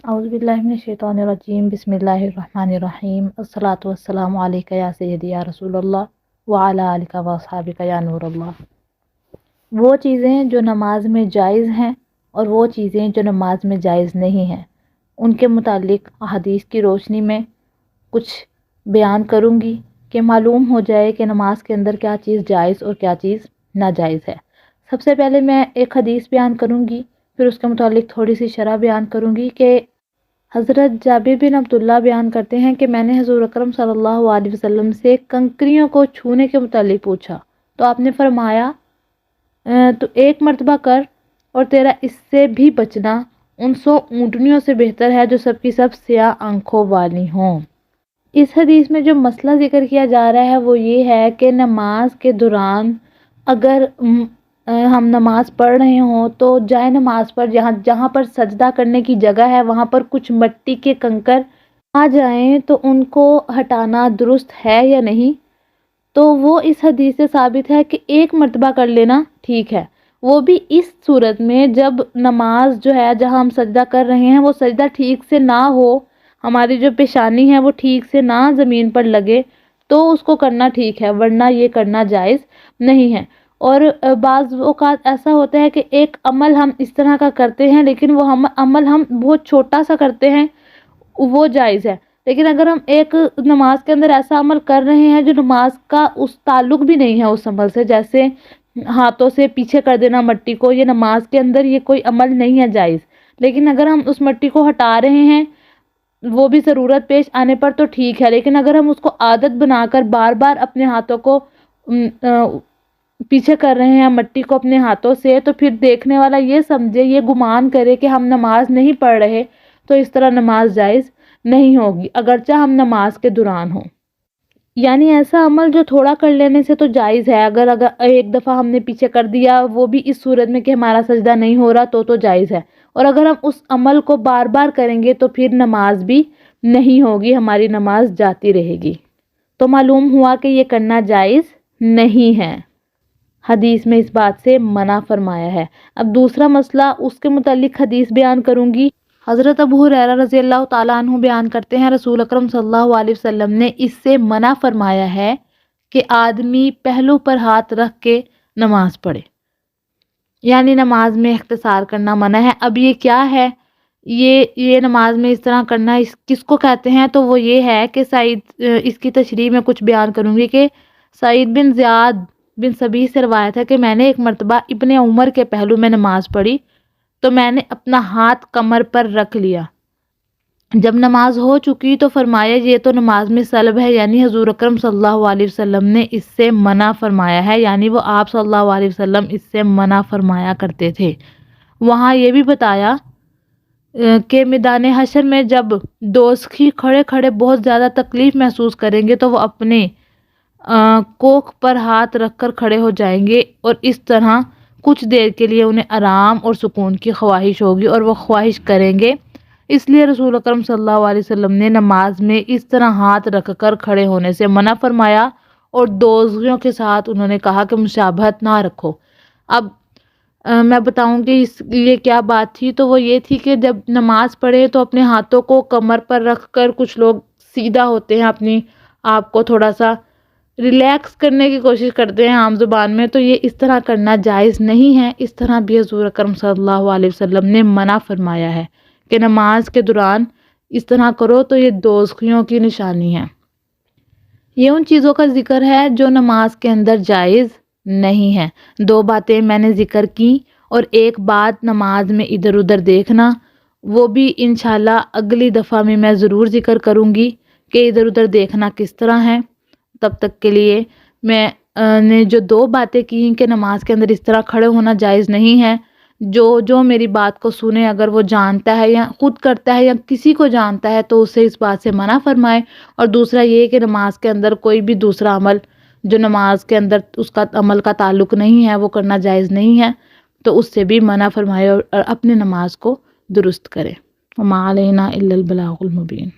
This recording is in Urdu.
اعوذ باللہ من الشیطان الرجیم بسم اللہ الرحمن الرحیم الصلاۃ والسلام علیک یا سیدی یا رسول اللہ وعلی آلک و اصحابک یا نور اللہ۔ وہ چیزیں جو نماز میں جائز ہیں اور وہ چیزیں جو نماز میں جائز نہیں ہیں، ان کے متعلق احادیث کی روشنی میں کچھ بیان کروں گی کہ معلوم ہو جائے کہ نماز کے اندر کیا چیز جائز اور کیا چیز ناجائز ہے۔ سب سے پہلے میں ایک حدیث بیان کروں گی، پھر اس کے متعلق تھوڑی سی شرح بیان کروں گی کہ حضرت جابر بن عبداللہ بیان کرتے ہیں کہ میں نے حضور اکرم صلی اللہ علیہ وسلم سے کنکریوں کو چھونے کے متعلق پوچھا تو آپ نے فرمایا تو ایک مرتبہ کر اور تیرا اس سے بھی بچنا ان 100 اونٹنیوں سے بہتر ہے جو سب کی سب سیاہ آنکھوں والی ہوں۔ اس حدیث میں جو مسئلہ ذکر کیا جا رہا ہے وہ یہ ہے کہ نماز کے دوران اگر ہم نماز پڑھ رہے ہوں تو جائے نماز پر جہاں پر سجدہ کرنے کی جگہ ہے وہاں پر کچھ مٹی کے کنکر آ جائیں تو ان کو ہٹانا درست ہے یا نہیں۔ تو وہ اس حدیث سے ثابت ہے کہ ایک مرتبہ کر لینا ٹھیک ہے، وہ بھی اس صورت میں جب نماز جو ہے جہاں ہم سجدہ کر رہے ہیں وہ سجدہ ٹھیک سے نہ ہو، ہماری جو پیشانی ہے وہ ٹھیک سے نہ زمین پر لگے تو اس کو کرنا ٹھیک ہے، ورنہ یہ کرنا جائز نہیں ہے۔ اور بعض اوقات ایسا ہوتا ہے کہ ایک عمل ہم اس طرح کا کرتے ہیں لیکن وہ عمل ہم بہت چھوٹا سا کرتے ہیں، وہ جائز ہے۔ لیکن اگر ہم ایک نماز کے اندر ایسا عمل کر رہے ہیں جو نماز کا اس تعلق بھی نہیں ہے اس عمل سے، جیسے ہاتھوں سے پیچھے کر دینا مٹی کو، یہ نماز کے اندر یہ کوئی عمل نہیں ہے جائز، لیکن اگر ہم اس مٹی کو ہٹا رہے ہیں وہ بھی ضرورت پیش آنے پر تو ٹھیک ہے، لیکن اگر ہم اس کو عادت بنا کر بار بار اپنے ہاتھوں کو پیچھے کر رہے ہیں مٹی کو اپنے ہاتھوں سے، تو پھر دیکھنے والا یہ سمجھے، یہ گمان کرے کہ ہم نماز نہیں پڑھ رہے، تو اس طرح نماز جائز نہیں ہوگی اگرچہ ہم نماز کے دوران ہوں۔ یعنی ایسا عمل جو تھوڑا کر لینے سے تو جائز ہے، اگر ایک دفعہ ہم نے پیچھے کر دیا وہ بھی اس صورت میں کہ ہمارا سجدہ نہیں ہو رہا تو جائز ہے، اور اگر ہم اس عمل کو بار بار کریں گے تو پھر نماز بھی نہیں ہوگی، ہماری نماز جاتی رہے گی۔ تو معلوم ہوا کہ یہ کرنا جائز نہیں ہے، حدیث میں اس بات سے منع فرمایا ہے۔ اب دوسرا مسئلہ اس کے متعلق حدیث بیان کروں گی۔ حضرت ابو ہریرہ رضی اللہ تعالیٰ عنہ بیان کرتے ہیں رسول اکرم صلی اللہ علیہ وسلم نے اس سے منع فرمایا ہے کہ آدمی پہلو پر ہاتھ رکھ کے نماز پڑھے، یعنی نماز میں اختصار کرنا منع ہے۔ اب یہ کیا ہے، یہ نماز میں اس طرح کرنا کس کو کہتے ہیں؟ تو وہ یہ ہے کہ اس کی تشریح میں کچھ بیان کروں گی کہ سعید بن زیاد بن سبیح سے روایت ہے کہ میں نے ایک مرتبہ ابن عمر کے پہلو میں نماز پڑھی تو میں نے اپنا ہاتھ کمر پر رکھ لیا، جب نماز ہو چکی تو فرمایا یہ تو نماز میں سلب ہے، یعنی حضور اکرم صلی اللہ علیہ وسلم نے اس سے منع فرمایا ہے، یعنی وہ آپ صلی اللہ علیہ وسلم اس سے منع فرمایا کرتے تھے۔ وہاں یہ بھی بتایا کہ میدان حشر میں جب دوزخی کھڑے کھڑے بہت زیادہ تکلیف محسوس کریں گے تو وہ اپنے کوکھ پر ہاتھ رکھ کر کھڑے ہو جائیں گے، اور اس طرح کچھ دیر کے لیے انہیں آرام اور سکون کی خواہش ہوگی اور وہ خواہش کریں گے۔ اس لیے رسول اکرم صلی اللہ علیہ وسلم نے نماز میں اس طرح ہاتھ رکھ کر کھڑے ہونے سے منع فرمایا، اور دوزخیوں کے ساتھ انہوں نے کہا کہ مشابہت نہ رکھو۔ اب میں بتاؤں کہ یہ کیا بات تھی، تو وہ یہ تھی کہ جب نماز پڑھے تو اپنے ہاتھوں کو کمر پر رکھ کر، کچھ لوگ سیدھا ہوتے ہیں، اپنی آپ کو تھوڑا سا ریلیکس کرنے کی کوشش کرتے ہیں عام زبان میں، تو یہ اس طرح کرنا جائز نہیں ہے۔ اس طرح بھی حضور اکرم صلی اللہ علیہ وسلم نے منع فرمایا ہے کہ نماز کے دوران اس طرح کرو تو یہ دوزخیوں کی نشانی ہے۔ یہ ان چیزوں کا ذکر ہے جو نماز کے اندر جائز نہیں ہے۔ 2 باتیں میں نے ذکر کی، اور ایک بات نماز میں ادھر ادھر دیکھنا، وہ بھی انشاءاللہ اگلی دفعہ میں ضرور ذکر کروں گی کہ ادھر ادھر دیکھنا کس طرح ہے۔ تب تک کے لیے میں نے جو 2 باتیں کی ہیں کہ نماز کے اندر اس طرح کھڑے ہونا جائز نہیں ہے، جو میری بات کو سنے اگر وہ جانتا ہے یا خود کرتا ہے یا کسی کو جانتا ہے تو اسے اس بات سے منع فرمائے، اور دوسرا یہ کہ نماز کے اندر کوئی بھی دوسرا عمل جو نماز کے اندر اس کا عمل کا تعلق نہیں ہے وہ کرنا جائز نہیں ہے، تو اس سے بھی منع فرمائے اور اپنے نماز کو درست کرے۔ وما علینا الا البلاغ المبین۔